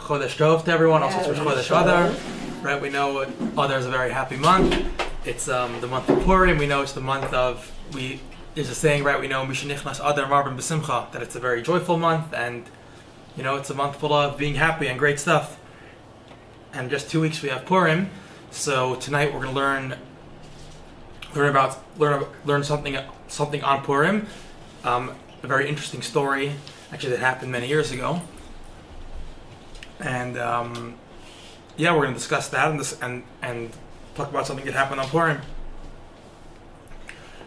Chodesh Tov to everyone. Also, it's Chodesh Adar. Right? We know Adar is a very happy month. It's the month of Purim. We know it's the month of There's a saying, right? We know Mishenichnas Adar Marben B'Simcha, that it's a very joyful month, and it's a month full of being happy and great stuff. And just 2 weeks we have Purim, so tonight we're going to learn something on Purim. A very interesting story, actually, that happened many years ago. And we're going to discuss that and talk about something that happened on Purim.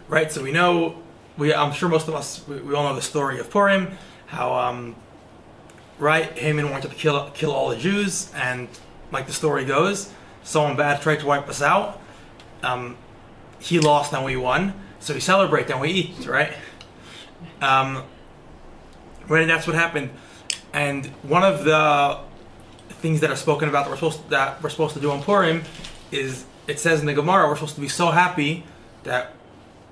Right, so I'm sure most of us, we all know the story of Purim, how, Haman wanted to kill all the Jews, and like the story goes, someone bad tried to wipe us out. He lost and we won, so we celebrate and we eat, right? And that's what happened. And one of the things that are spoken about that we're supposed to do on Purim is, it says in the Gemara, we're supposed to be so happy that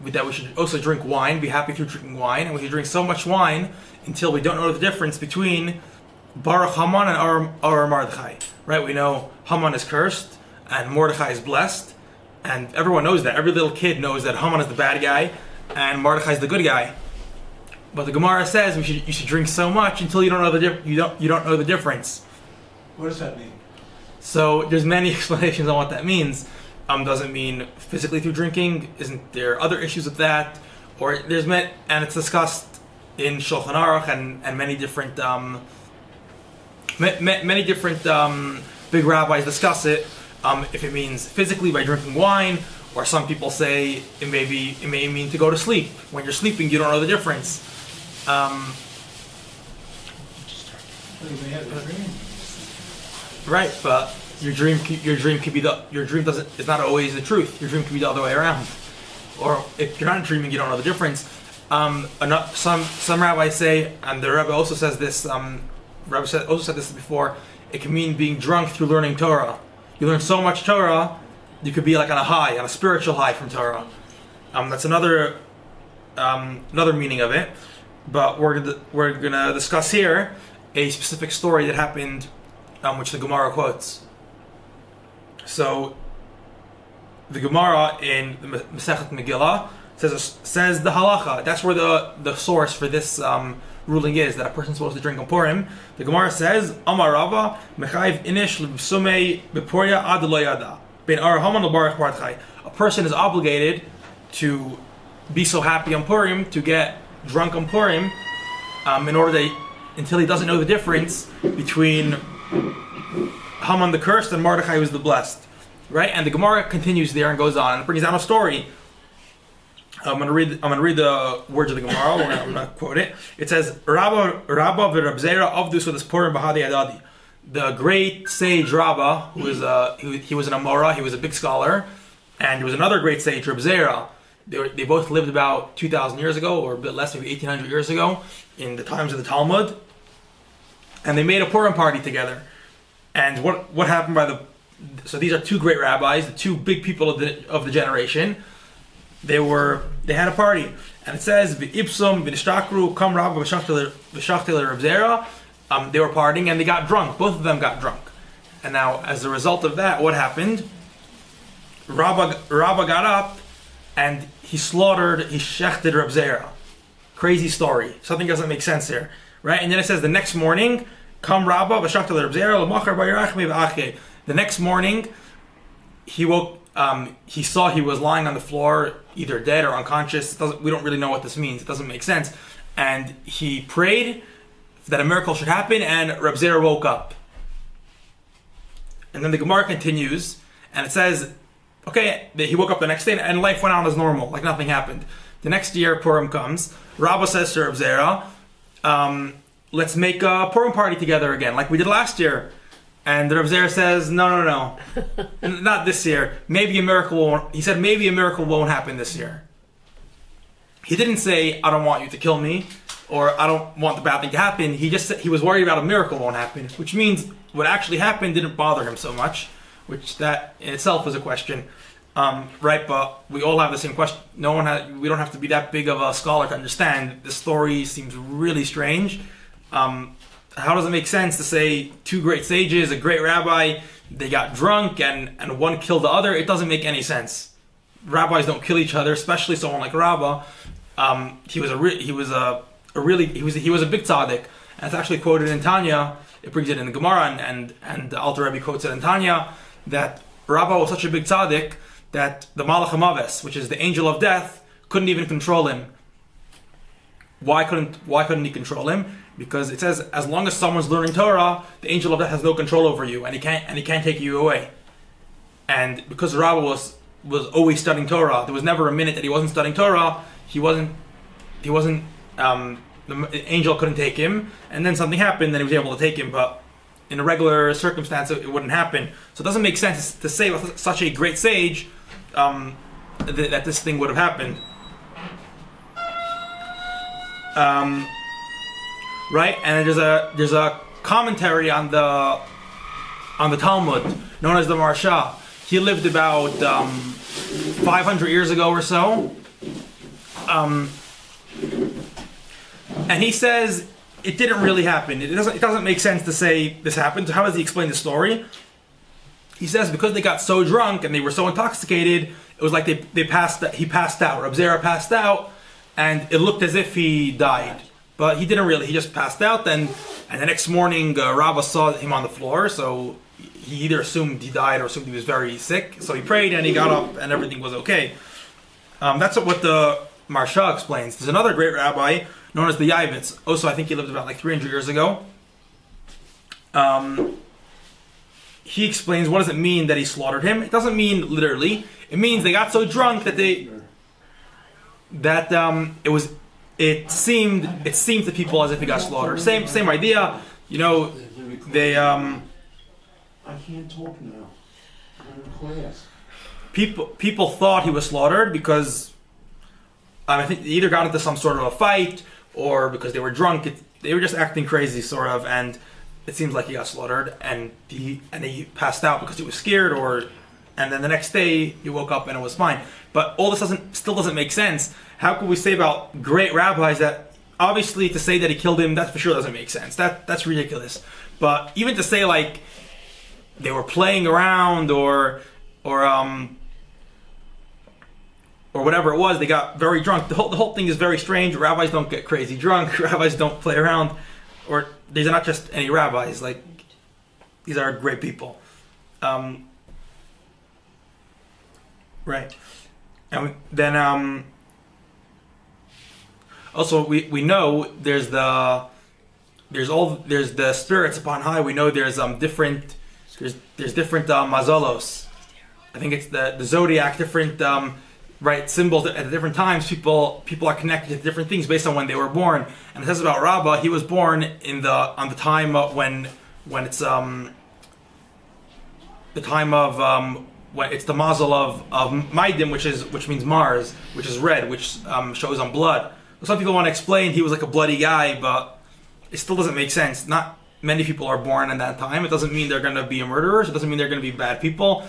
we should also drink wine, be happy through drinking wine, and we should drink so much wine until we don't know the difference between Baruch Haman and our Mordechai. Right? We know Haman is cursed and Mordechai is blessed, and everyone knows that. Every little kid knows that Haman is the bad guy and Mordechai is the good guy. But the Gemara says you should drink so much until you don't know the difference. What does that mean? So there's many explanations on what that means. Does it mean physically through drinking? Isn't there other issues with that? Or and it's discussed in Shulchan Aruch and many different big rabbis discuss it. If it means physically by drinking wine, or some people say it may mean to go to sleep. When you're sleeping, you don't know the difference. Right, but your dream could be is not always the truth. Your dream could be the other way around. Or if you're not dreaming, you don't know the difference. Some rabbis say, and the Rebbe also says this. Rabbi also said this before. It can mean being drunk through learning Torah. You learn so much Torah, you could be like on a spiritual high from Torah. That's another meaning of it. But we're gonna discuss here a specific story that happened, which the Gemara quotes. So the Gemara in the Masechet Megillah says the halacha. That's where the source for this ruling is, that a person's supposed to drink on Purim. The Gemara says, Amar Rava, Mechayiv inish l'bsumei beporia ad lo yada. Ben ar Haman l'barach Mordechai. A person is obligated to be so happy on Purim, to get drunk on Purim, until he doesn't know the difference between Haman the cursed and Mordechai who's the blessed. Right? And the Gemara continues there and goes on and brings down a story. I'm gonna read the words of the Gemara. I'm gonna quote it. It says, Rabba v'Rab Zera avdu so this Purim b'hadi adadi. The great sage Rabba, he was an Amora, he was a big scholar, and there was another great sage, Rab Zera. They both lived about 2,000 years ago, or a bit less, maybe 1,800 years ago, in the times of the Talmud. And they made a Purim party together. And what happened so these are two great rabbis, the two big people of the generation. They had a party, and it says v'ipsum v'nishtakru kam Rabba v'shachtel Reb Zera. They were partying and they got drunk. Both of them got drunk, and now as a result of that, what happened? Rabba got up and he shechted Reb Zera. Crazy story. Something doesn't make sense here, right? And then it says the next morning, kam Rabba v'shachtel Reb Zera l'machar b'yirachmi v'achei. The next morning, he woke. He saw he was lying on the floor, either dead or unconscious. We don't really know what this means. It doesn't make sense. And he prayed that a miracle should happen, and Reb Zera woke up. And then the Gemara continues, and it says, okay, that he woke up the next day, and life went on as normal, like nothing happened. The next year, Purim comes. Rabba says to Reb Zera, let's make a Purim party together again, like we did last year. And the Reb Zera says, no, not this year. Maybe a miracle won't. He said maybe a miracle won't happen this year. He didn't say, I don't want you to kill me, or I don't want the bad thing to happen. He just said he was worried about a miracle won't happen, which means what actually happened didn't bother him so much, which that in itself is a question. Right? But we all have the same question. We don't have to be that big of a scholar to understand. The story seems really strange. how does it make sense to say two great sages, a great rabbi, they got drunk and one killed the other? It doesn't make any sense. Rabbis don't kill each other, especially someone like Rabbah. He was a big tzaddik, and it's actually quoted in Tanya. It brings it in the Gemara, and the Alter Rebbe quotes it in Tanya that Rabbah was such a big tzaddik that the Malach HaMaves, which is the angel of death, couldn't even control him. Why couldn't he control him? Because it says, as long as someone's learning Torah, the angel of death has no control over you, and he can't take you away. And because Rabbah was always studying Torah, there was never a minute that he wasn't studying Torah. The angel couldn't take him, and then something happened, then he was able to take him. But in a regular circumstance, it wouldn't happen. So it doesn't make sense to say with such a great sage that this thing would have happened. Right, and there's a commentary on the Talmud known as the Maharsha. He lived about 500 years ago or so, and he says it didn't really happen. It doesn't make sense to say this happened. So how does he explain the story? He says because they got so drunk and they were so intoxicated, it was like he passed out. Reb Zera passed out, and it looked as if he died. But he didn't really. He just passed out. And the next morning, Rabbah saw him on the floor. So he either assumed he died or assumed he was very sick. So he prayed and he got up and everything was okay. That's what the Maharsha explains. There's another great rabbi known as the Yavitz. Also, I think he lived about like 300 years ago. He explains what does it mean that he slaughtered him. It doesn't mean literally. It means they got so drunk that it seemed to people as if he got slaughtered. Same idea. You know, they I can't talk now. I'm in class. People thought he was slaughtered because I think they either got into some sort of a fight or because they were drunk. They were just acting crazy, sort of, and it seems like he got slaughtered and he passed out because he was scared, and then the next day he woke up and it was fine. But all this still doesn't make sense. How could we say about great rabbis that obviously to say that he killed him, that for sure doesn't make sense. That's ridiculous. But even to say like they were playing around or whatever it was, they got very drunk. The whole thing is very strange. Rabbis don't get crazy drunk. Rabbis don't play around. Or these are not just any rabbis. Like, these are great people. Right. And then also we know there's the spirits upon high. We know there's different mazalos. I think it's the zodiac, different right symbols at different times. People are connected to different things based on when they were born. And it says about Rabbah, he was born on the time when it's the time of when it's the mazel of Maidim, which means Mars, which is red, which shows on blood. Some people want to explain he was like a bloody guy, but it still doesn't make sense. Not many people are born in that time. It doesn't mean they're going to be murderers. It doesn't mean they're going to be bad people.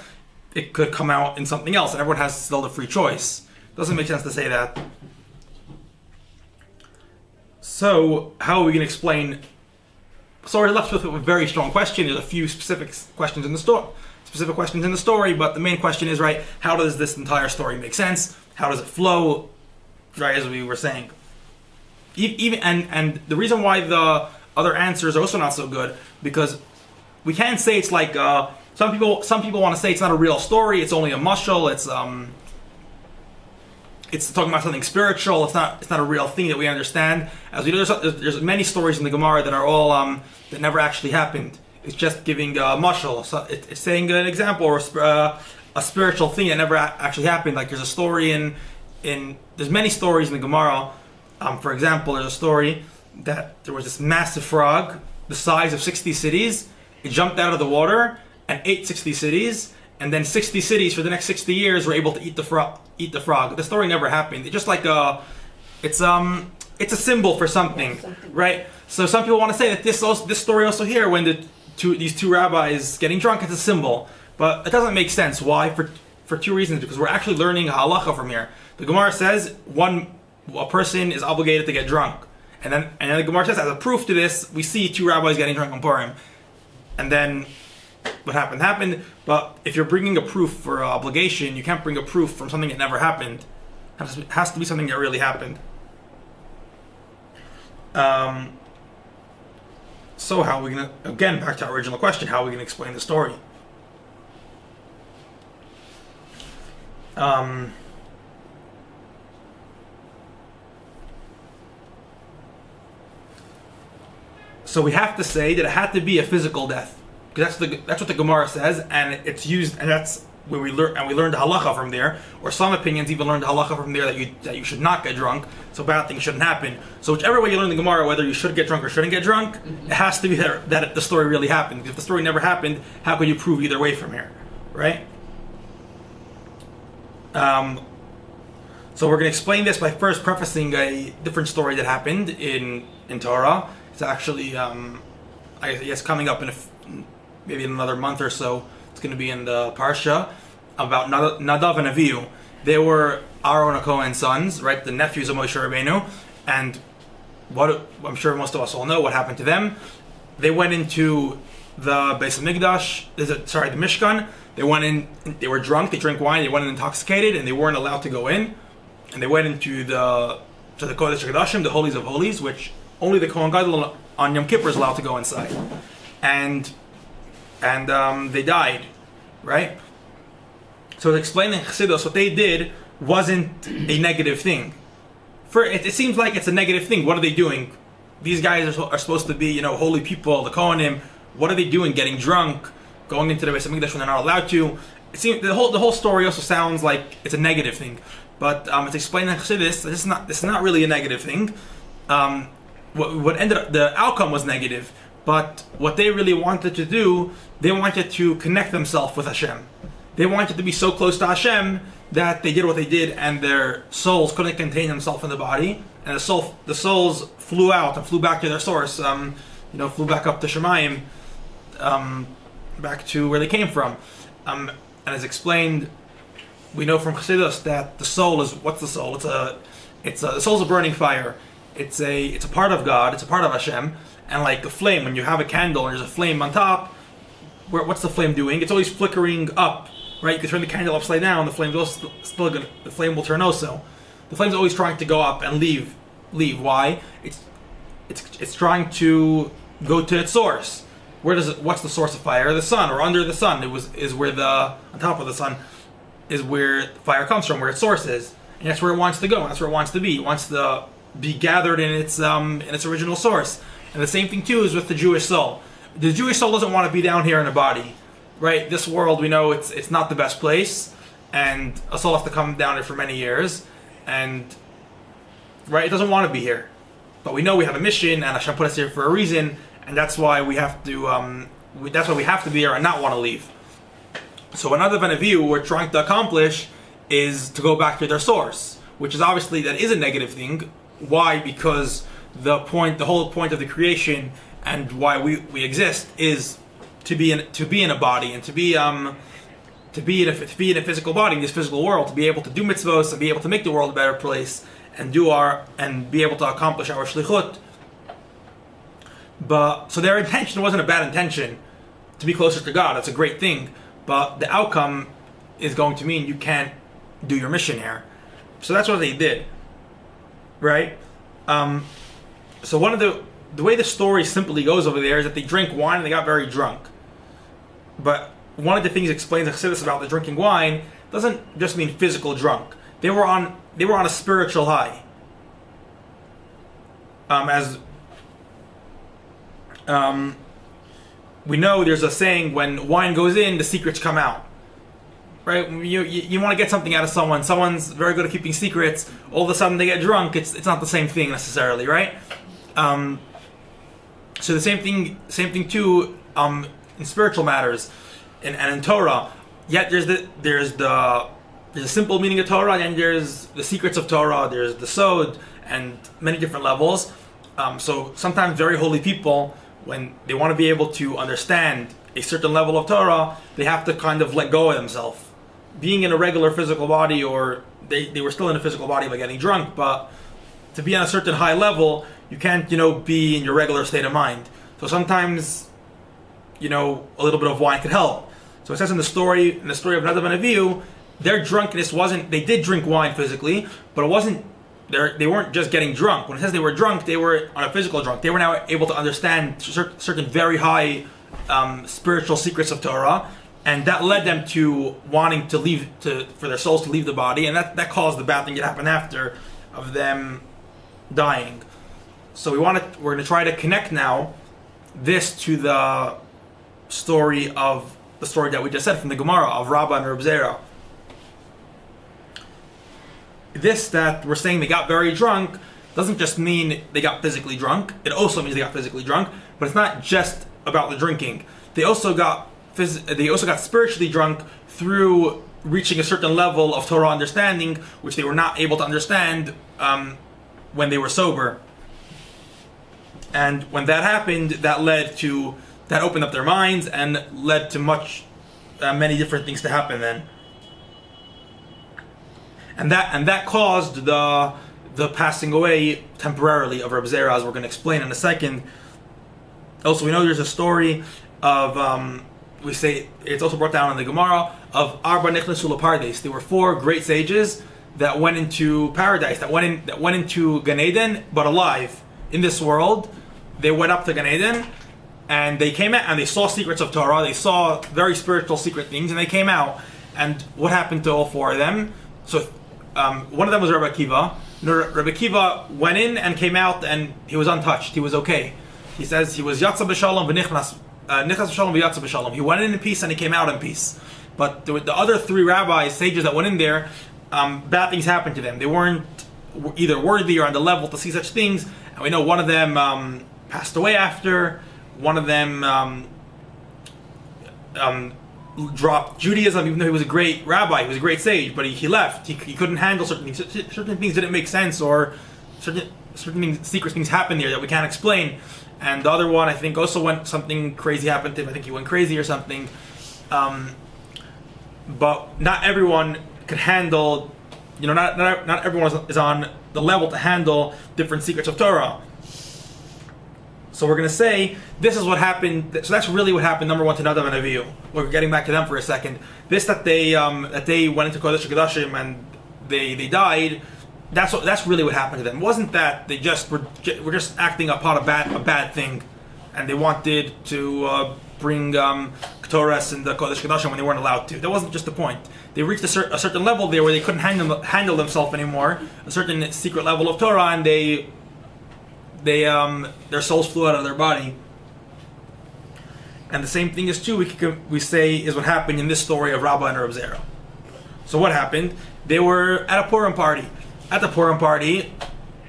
It could come out in something else, and everyone has still the free choice. It doesn't make sense to say that. So, how are we going to explain? So we're left with a very strong question. There's a few specific questions in the story, but the main question is, right, how does this entire story make sense? How does it flow? Right, as we were saying. And the reason why the other answers are also not so good, because we can't say it's like some people want to say it's not a real story, it's only a mashal, it's talking about something spiritual, it's not a real thing that we understand. As we know, there's many stories in the Gemara that are all that never actually happened. It's just giving a mashal, so it's saying an example or a spiritual thing that never actually happened. Like there's a story there's many stories in the Gemara. For example, there's a story that there was this massive frog, the size of 60 cities. It jumped out of the water and ate 60 cities, and then 60 cities for the next 60 years were able to eat the frog. The story never happened. It's just like it's a symbol for something, right? So some people want to say that this story also here, when these two rabbis getting drunk, it's a symbol, but it doesn't make sense. Why? For two reasons. Because we're actually learning halacha from here. The Gemara says a person is obligated to get drunk, And then the Gemara says, as a proof to this, we see two rabbis getting drunk on Purim. And then what happened. But if you're bringing a proof for an obligation, you can't bring a proof from something that never happened. It has to be something that really happened. So how are we going to, again, back to our original question, how are we going to explain the story? So we have to say that it had to be a physical death, because that's what the Gemara says, and it's used, and that's where we learn, and we learned the halacha from there, or some opinions even learn the halacha from there that you should not get drunk, so bad things shouldn't happen. So whichever way you learn the Gemara, whether you should get drunk or shouldn't get drunk, it has to be that the story really happened. If the story never happened, how could you prove either way from here, right? So we're going to explain this by first prefacing a different story that happened in Torah. It's actually, I guess, coming up in maybe in another month or so. It's going to be in the Parsha about Nadav and Avihu. They were Aaron and Cohen's sons, right? The nephews of Moshe Rabbeinu. And what I'm sure most of us all know what happened to them. They went into the Beis HaMikdash, the Mishkan. They went in, they were drunk, they drank wine, they went in intoxicated, and they weren't allowed to go in. And they went into the Kodesh HaKodashim, the Holies of Holies, which only the Kohen Gadol on Yom Kippur is allowed to go inside. And they died, right? So to explain in Chassidus, what they did wasn't a negative thing. It seems like it's a negative thing. What are they doing? These guys are supposed to be, holy people, the Kohanim. What are they doing? Getting drunk, going into the Beis HaMikdash when they're not allowed to. It seems the whole story also sounds like it's a negative thing. But it's explained in Chassidus that this is not really a negative thing. What ended up, the outcome was negative, but what they really wanted to do, they wanted to connect themselves with Hashem. They wanted to be so close to Hashem that they did what they did, and their souls couldn't contain themselves in the body, and the souls flew out and flew back to their source, flew back up to Shemayim, back to where they came from. And as explained, we know from Chassidus that the soul is, what's the soul? The soul's a burning fire. It's a part of God. It's a part of Hashem. And like a flame, when you have a candle and there's a flame on top, what's the flame doing? It's always flickering up, right? You can turn the candle upside down. The flame the flame will turn also. The flame's always trying to go up and leave. Why? It's trying to go to its source. What's the source of fire? The sun, or under the sun. On top of the sun is where fire comes from, where its source is, and that's where it wants to go. And that's where it wants to be. It wants to be gathered in its original source. And the same thing too is with the Jewish soul. The Jewish soul doesn't want to be down here in a body, right? This world, we know it's not the best place, and a soul has to come down here for many years, and right, it doesn't want to be here. But we know we have a mission, and Hashem put us here for a reason, and that's why we have to. That's why we have to be here and not want to leave. So another view we're trying to accomplish is to go back to their source, which is obviously that is a negative thing. Why? Because the whole point of the creation and why we exist is to be in a body and to be in a physical body in this physical world, to be able to do mitzvos and be able to make the world a better place and be able to accomplish our shlichut. But so their intention wasn't a bad intention to be closer to God. That's a great thing, but the outcome is going to mean you can't do your mission here. So that's what they did, right? So one of the way the story simply goes over there is that they drank wine and they got very drunk. But one of the things explains Chassidus about the drinking wine doesn't just mean physical drunk. They were on a spiritual high. We know there's a saying, when wine goes in, the secrets come out. Right? You want to get something out of someone's very good at keeping secrets, all of a sudden they get drunk, it's not the same thing necessarily, right? So the same thing too in spiritual matters and in Torah. Yet there's the simple meaning of Torah, and there's the secrets of Torah, there's the Sod, and many different levels. So sometimes very holy people, when they want to be able to understand a certain level of Torah, they have to kind of let go of themselves. Being in a regular physical body, or they were still in a physical body by getting drunk, but to be on a certain high level, you can't, be in your regular state of mind. So sometimes, a little bit of wine could help. So it says in the story of Nadav and Avihu, their drunkenness wasn't, they did drink wine physically, but it wasn't, they weren't just getting drunk. When it says they were drunk, they were on a physical drunk. They were now able to understand certain very high spiritual secrets of Torah, and that led them to wanting to leave, for their souls to leave the body, and that caused the bad thing to happen after, of them dying. So we're going to try to connect now this to the story that we just said from the Gemara of Rabbah and Reb Zera. This that we're saying they got very drunk doesn't just mean they got physically drunk. It also means they got physically drunk, but it's not just about the drinking. They also got spiritually drunk through reaching a certain level of Torah understanding, which they were not able to understand when they were sober. And when that happened, that opened up their minds and led to many different things to happen then. And that caused the passing away temporarily of Reb Zera, as we're going to explain in a second. Also, we know there's a story of we say it's also brought down in the Gemara of Arba Nichnasu Lapardes. There were 4 great sages that went into paradise, that went into Gan Eden, but alive in this world. They went up to Gan Eden, and they came out and they saw secrets of Torah. They saw very spiritual secret things, and they came out. And what happened to all 4 of them? So one of them was Rabbi Akiva. Rabbi Akiva went in and came out, and he was untouched. He was okay. He says he was Yatsa b'Shalom v'Nichnas b'Shalom v'Yatsa b'Shalom. He went in peace and he came out in peace. But the other 3 rabbis, sages that went in there, bad things happened to them. They weren't either worthy or on the level to see such things. And we know one of them passed away after. One of them dropped Judaism, even though he was a great rabbi, he was a great sage, but he left. He couldn't handle certain things. Certain things didn't make sense, or certain things, secret things happened there that we can't explain. And the other one, I think, also something crazy happened to him. I think he went crazy or something. But not everyone could handle, not everyone is on the level to handle different secrets of Torah. So we're going to say, this is what happened. So that's really what happened, number one, to Nadav and Avihu. We're getting back to them for a second. This that they went into Kodesh HaKodashim and they died, that's really what happened to them. It wasn't that they just were just acting upon a bad thing, and they wanted to bring Ketores and the Kodesh HaKodashim when they weren't allowed to. That wasn't just the point. They reached a certain level there where they couldn't handle themselves anymore, a certain secret level of Torah, and their souls flew out of their body. And the same thing is true, we say, is what happened in this story of Rabbah and Reb Zera. So what happened? They were at a Purim party. At the Purim party,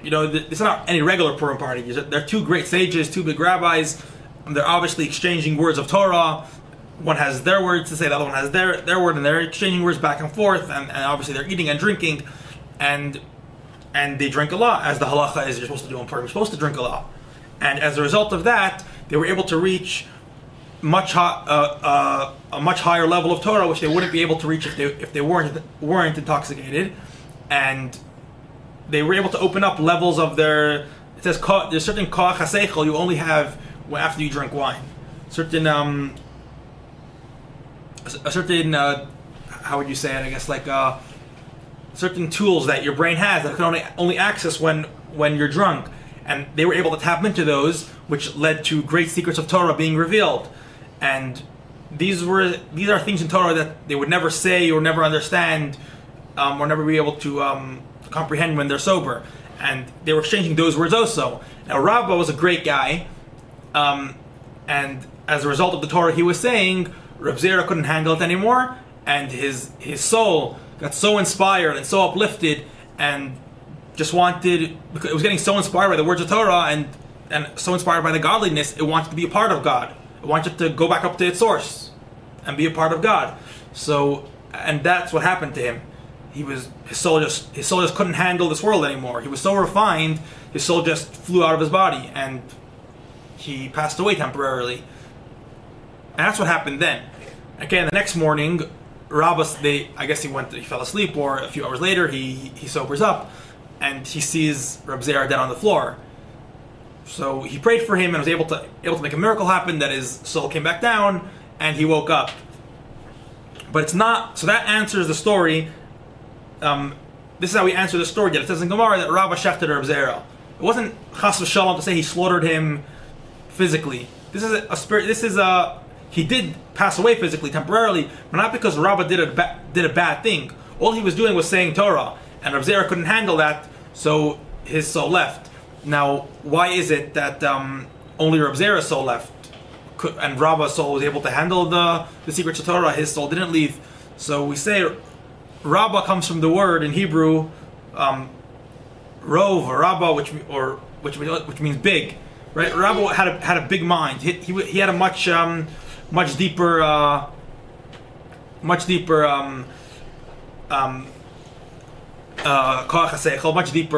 it's not any regular Purim party. They're 2 great sages, 2 big rabbis. And they're obviously exchanging words of Torah. One has their words to say, the other one has their word, and they're exchanging words back and forth. And obviously they're eating and drinking. And they drink a lot, as the halacha is you're supposed to do in Purim. You're supposed to drink a lot. And as a result of that, they were able to reach a much higher level of Torah, which they wouldn't be able to reach if they weren't intoxicated. And they were able to open up levels of their. It says there's certain koach haseichel you only have after you drink wine. Certain how would you say it? I guess like certain tools that your brain has that can only access when you're drunk. And they were able to tap into those, which led to great secrets of Torah being revealed. And these are things in Torah that they would never say or never understand, or never be able to comprehend when they're sober. And they were exchanging those words also. Now Rabbah was a great guy, and as a result of the Torah he was saying, Reb Zera couldn't handle it anymore, and his soul got so inspired and so uplifted, and just wanted, because it was getting so inspired by the words of Torah and so inspired by the godliness, it wanted to be a part of God. It wanted to go back up to its source and be a part of God. So, and that's what happened to him. His soul just couldn't handle this world anymore. He was so refined, his soul just flew out of his body, and he passed away temporarily. And that's what happened then. Again, the next morning, Rabbah, I guess he fell asleep, or a few hours later, he sobers up, and he sees Reb Zera dead on the floor. So he prayed for him and was able to make a miracle happen, that his soul came back down and he woke up. But it's not, so that answers the story. This is how we answer the story. It says in Gemara that Rabba shechted Reb Zera. It wasn't chas v'shalom to say he slaughtered him physically. This is a spirit. This is a, he did pass away physically temporarily, but not because Rabba did a bad thing. All he was doing was saying Torah, and Reb Zera couldn't handle that, so his soul left. Now, why is it that only Reb Zera's soul left, and Rabba's soul was able to handle the secrets of Torah? His soul didn't leave. So we say Rabba comes from the word in Hebrew, rov or Rabba, which means big, right? Rabba had a big mind. He had a much deeper much deeper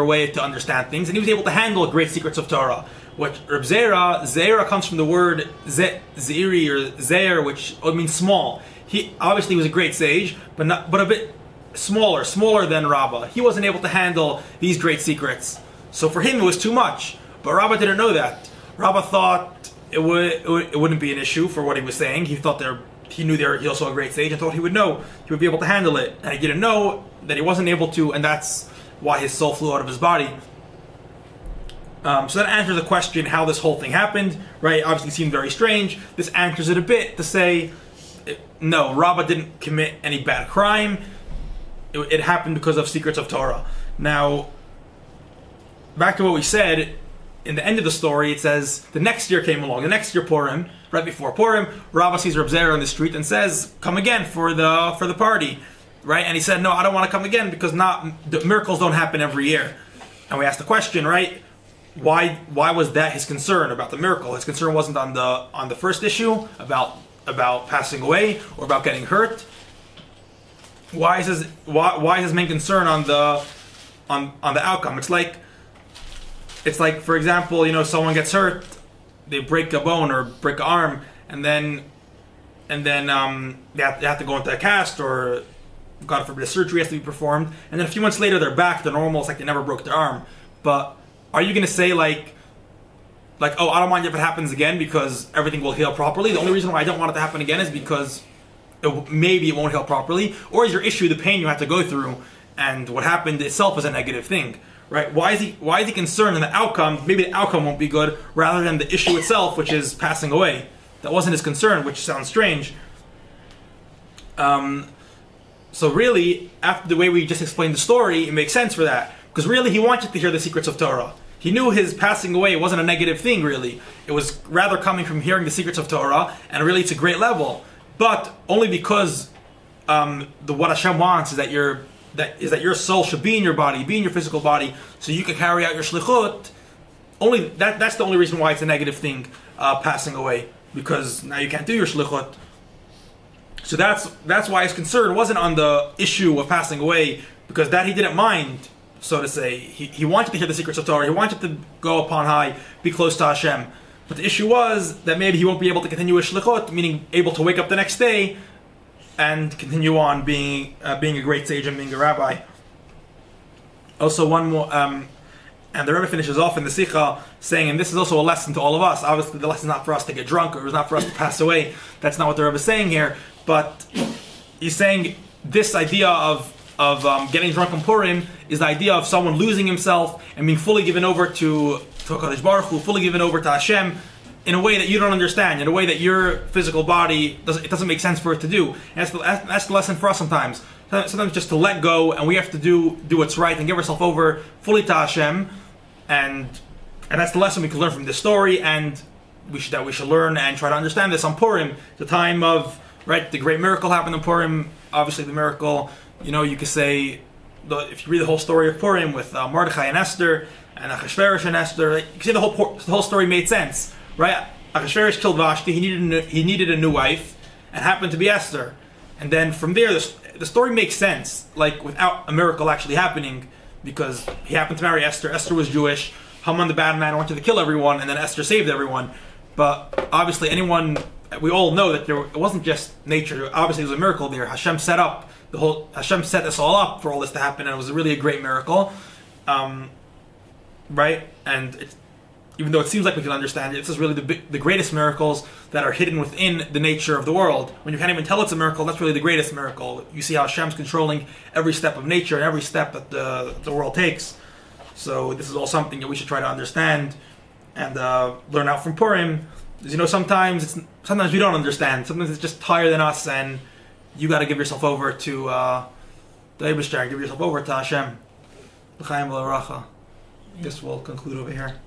way to understand things, and he was able to handle great secrets of Torah. What Reb Zera comes from the word ziri or zer, which means small. He obviously was a great sage, but a bit smaller than Rabba. He wasn't able to handle these great secrets. So for him it was too much. But Rabba didn't know that. Rabba thought it wouldn't be an issue for what he was saying. He thought he knew he also a great sage and thought he would be able to handle it. And he didn't know that he wasn't able to, and that's why his soul flew out of his body. So that answers the question how this whole thing happened, right? Obviously seemed very strange. This answers it a bit to say, no, Rabba didn't commit any bad crime. It happened because of secrets of Torah. Now, back to what we said, in the end of the story, it says, the next year came along, the next year Purim, right before Purim, Rabba sees Reb Zera on the street and says, come again for the party, right? And he said, no, I don't want to come again because the miracles don't happen every year. And we asked the question, right? Why was that his concern about the miracle? His concern wasn't on the first issue about passing away or about getting hurt. Why is his main concern on the outcome? It's like, for example, someone gets hurt, they break a bone or break an arm, and then they have to go into a cast, or God forbid a surgery has to be performed, and then a few months later they're back to normal. It's like they never broke their arm. But are you going to say like, oh, I don't mind if it happens again because everything will heal properly? The only reason why I don't want it to happen again is because maybe it won't heal properly, or is your issue the pain you have to go through, and what happened itself is a negative thing, right? Why is he concerned in the outcome? Maybe the outcome won't be good, rather than the issue itself, which is passing away. That wasn't his concern, which sounds strange. So really, after the way we just explained the story, it makes sense for that, because really he wanted to hear the secrets of Torah. He knew his passing away wasn't a negative thing, really. It was rather coming from hearing the secrets of Torah, and really it's a great level. But only because what Hashem wants is that your soul should be in your body, be in your physical body, so you can carry out your shlichut. That's the only reason why it's a negative thing, passing away, because now you can't do your shlichut. So that's why his concern wasn't on the issue of passing away, because that he didn't mind, so to say. He wanted to hear the secrets of Torah. He wanted to go upon high, be close to Hashem. But the issue was that maybe he won't be able to continue his shlichut, meaning able to wake up the next day and continue on being a great sage and being a rabbi. Also, one more, and the Rebbe finishes off in the Sikha saying, and this is also a lesson to all of us. Obviously, the lesson is not for us to get drunk, or it's not for us to pass away. That's not what the Rebbe is saying here. But he's saying this idea of getting drunk on Purim is the idea of someone losing himself and being fully given over to HaKadosh Baruch Hu, fully given over to Hashem, in a way that you don't understand, in a way that your physical body doesn't make sense for it to do. And that's the lesson for us sometimes. Sometimes just to let go, and we have to do what's right and give ourselves over fully to Hashem, and that's the lesson we can learn from this story, and we should learn and try to understand this on Purim, the time of, right, the great miracle happened in Purim. Obviously the miracle, you could say, if you read the whole story of Purim with Mordechai and Esther, and Achashverosh and Esther, you can see the whole story made sense, right? Achashverosh killed Vashti. He needed a new wife, and happened to be Esther. And then from there, the story makes sense, like without a miracle actually happening, because he happened to marry Esther. Esther was Jewish. Haman, the bad man, wanted to kill everyone, and then Esther saved everyone. But obviously, we all know that it wasn't just nature. Obviously, there was a miracle there. Hashem set this all up for all this to happen, and it was really a great miracle. Right? And even though it seems like we can understand it, this is really the greatest miracles that are hidden within the nature of the world. When you can't even tell it's a miracle, that's really the greatest miracle. You see how Hashem's controlling every step of nature and every step that the world takes. So this is all something that we should try to understand and learn out from Purim. Because, sometimes we don't understand. Sometimes it's just higher than us, and you got to give yourself over to the Eibishter, give yourself over to Hashem. L'chaim v'l'racha. This will conclude over here.